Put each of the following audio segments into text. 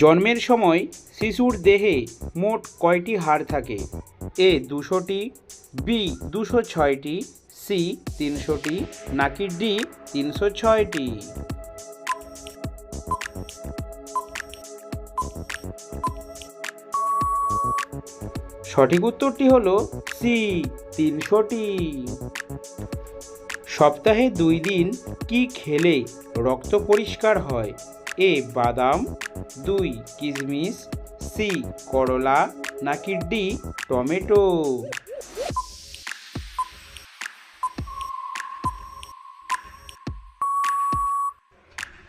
জন্মের সময় শিশুর দেহে মোট কয়টি হাড় থাকে? এ 200টি, বি 206টি, সি 300টি, নাকি ডি 306টি? সঠিক উত্তরটি হলো সি 300টি। সপ্তাহে 2 দিন কি খেলে রক্ত পরিষ্কার হয়? এ বাদাম, 2 কিশমিশ, সি করলা, নাকি ডি টমেটো?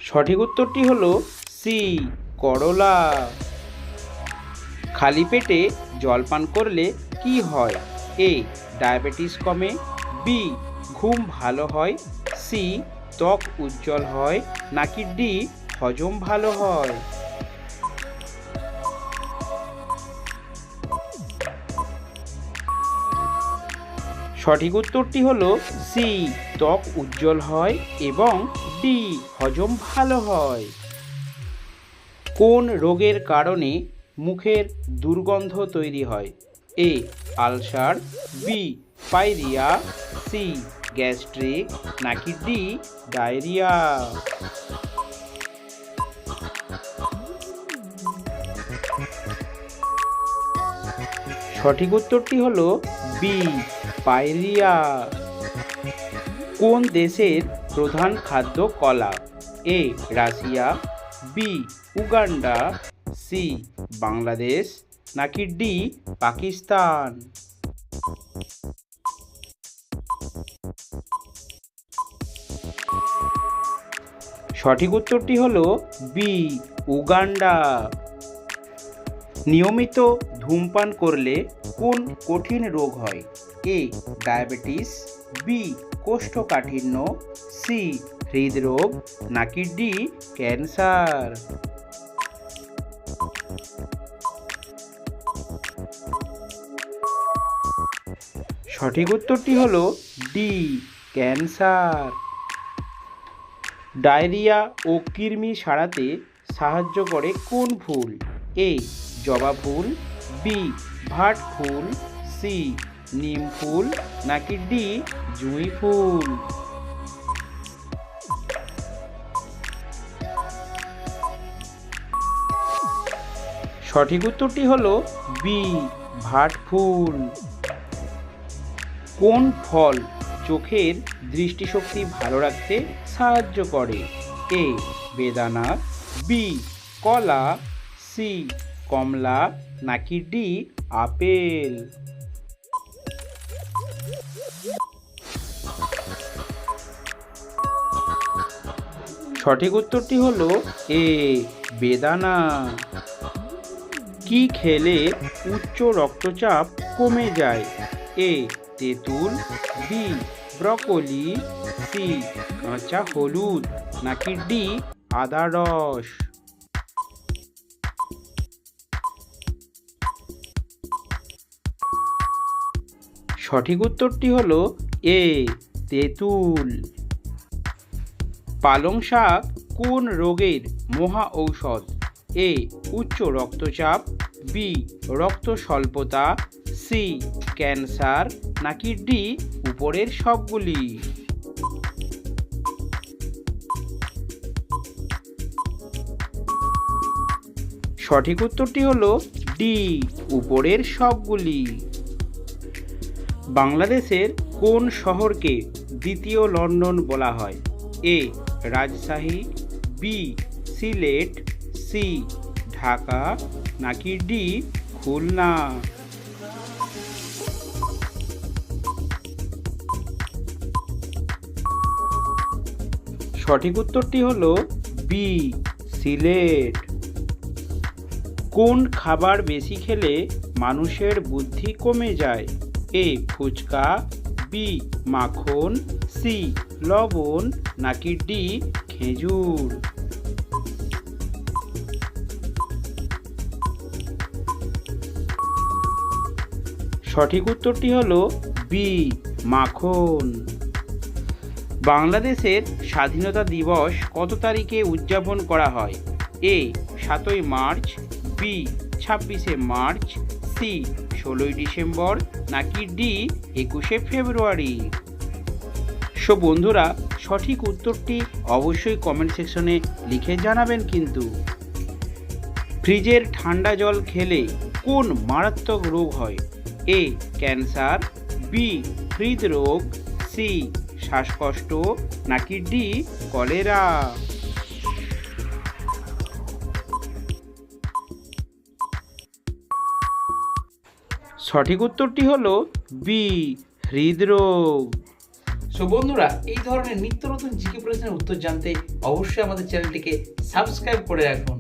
সঠিক উত্তরটি হলো সি করলা। খালি পেটে জল পান করলে কি হয়? এ ডায়াবেটিস কমে, বি ঘুম ভালো হয়, সি ত্বক উজ্জ্বল হয়, নাকি ডি হজম ভালো হয়? সঠিক উত্তরটি হলো সি ত্বক উজ্জ্বল হয় এবং ডি হজম ভালো হয়। কোন রোগের কারণে মুখের দুর্গন্ধ তৈরি হয়? A ulcer, B pyorrhoea, C gastric, নাকি ডি ডায়রিয়া? সঠিক উত্তরটি হলো বি পাইরিয়া। কোন দেশের প্রধান খাদ্য কলা? A Russia, B Uganda, C Bangladesh, নাকি ডি পাকিস্তান? সঠিক উত্তরটি হলো বি উগান্ডা। নিয়মিত ধূমপান করলে কোন কঠিন রোগ হয়? এ ডায়াবেটিস, বি কোষ্ঠকাঠিন্য, সি হৃদরোগ, নাকি ডি ক্যান্সার? সঠিক উত্তরটি হলো ডি ক্যান্সার। ডায়রিয়া ও কৃমি সারাতে সাহায্য করে কোন ফুল? এ জবা ফুল, বি ভাট ফুল, সি নিম ফুল, নাকি ডি জুঁই ফুল? সঠিক উত্তরটি হলো বি ভাট ফুল। কোন ফল চোখের দৃষ্টিশক্তি ভালো রাখতে সাহায্য করে? এ বেদানা, বি কলা, সি কমলা, নাকি ডি আপেল? সঠিক উত্তরটি হলো এ বেদানা। কি খেলে উচ্চ রক্তচাপ কমে যায়? এ তেঁতুল, বি ব্রকোলি, সি কাঁচা হলুদ, নাকি ডি আদা রস? সঠিক উত্তরটি হলো এ তেঁতুল। পালং শাক কোন রোগের মহা ঔষধ? এ উচ্চ রক্তচাপ, বি রক্ত স্বল্পতা, সি ক্যান্সার, নাকি ডি উপরের সবগুলি? সঠিক উত্তরটি হলো ডি উপরের সবগুলি। বাংলাদেশের কোন শহরকে দ্বিতীয় লন্ডন বলা হয়? এ রাজশাহী, বি সিলেট, সি ঢাকা, নাকি ডি খুলনা? সঠিক উত্তরটি হলো বি সিলেট। কোন খাবার বেশি খেলে মানুষের বুদ্ধি কমে যায়? এ ফুচকা, বি মাখন, সি লবণ, নাকি ডি খেজুর? সঠিক উত্তরটি হলো বি মাখন। বাংলাদেশের স্বাধীনতা দিবস কত তারিখে উদযাপন করা হয়? এ 7ই মার্চ, বি 26শে মার্চ, সি 16ই ডিসেম্বর নাকি ডি 21শে ফেব্রুয়ারি? সো বন্ধুরা, সঠিক উত্তরটি অবশ্যই কমেন্ট সেকশনে লিখে জানাবেন কিন্তু। ফ্রিজের ঠান্ডা জল খেলে কোন মারাত্মক রোগ হয়? এ ক্যান্সার, বি হৃদরোগ, সি শ্বাসকষ্ট নাকি ডি কলেরা? সঠিক উত্তরটি হলো বি হৃদরোগ। সো বন্ধুরা, এই ধরনের নিত্য নতুন জিকে প্রশ্নের উত্তর জানতে অবশ্যই আমাদের চ্যানেলটিকে সাবস্ক্রাইব করে রাখুন।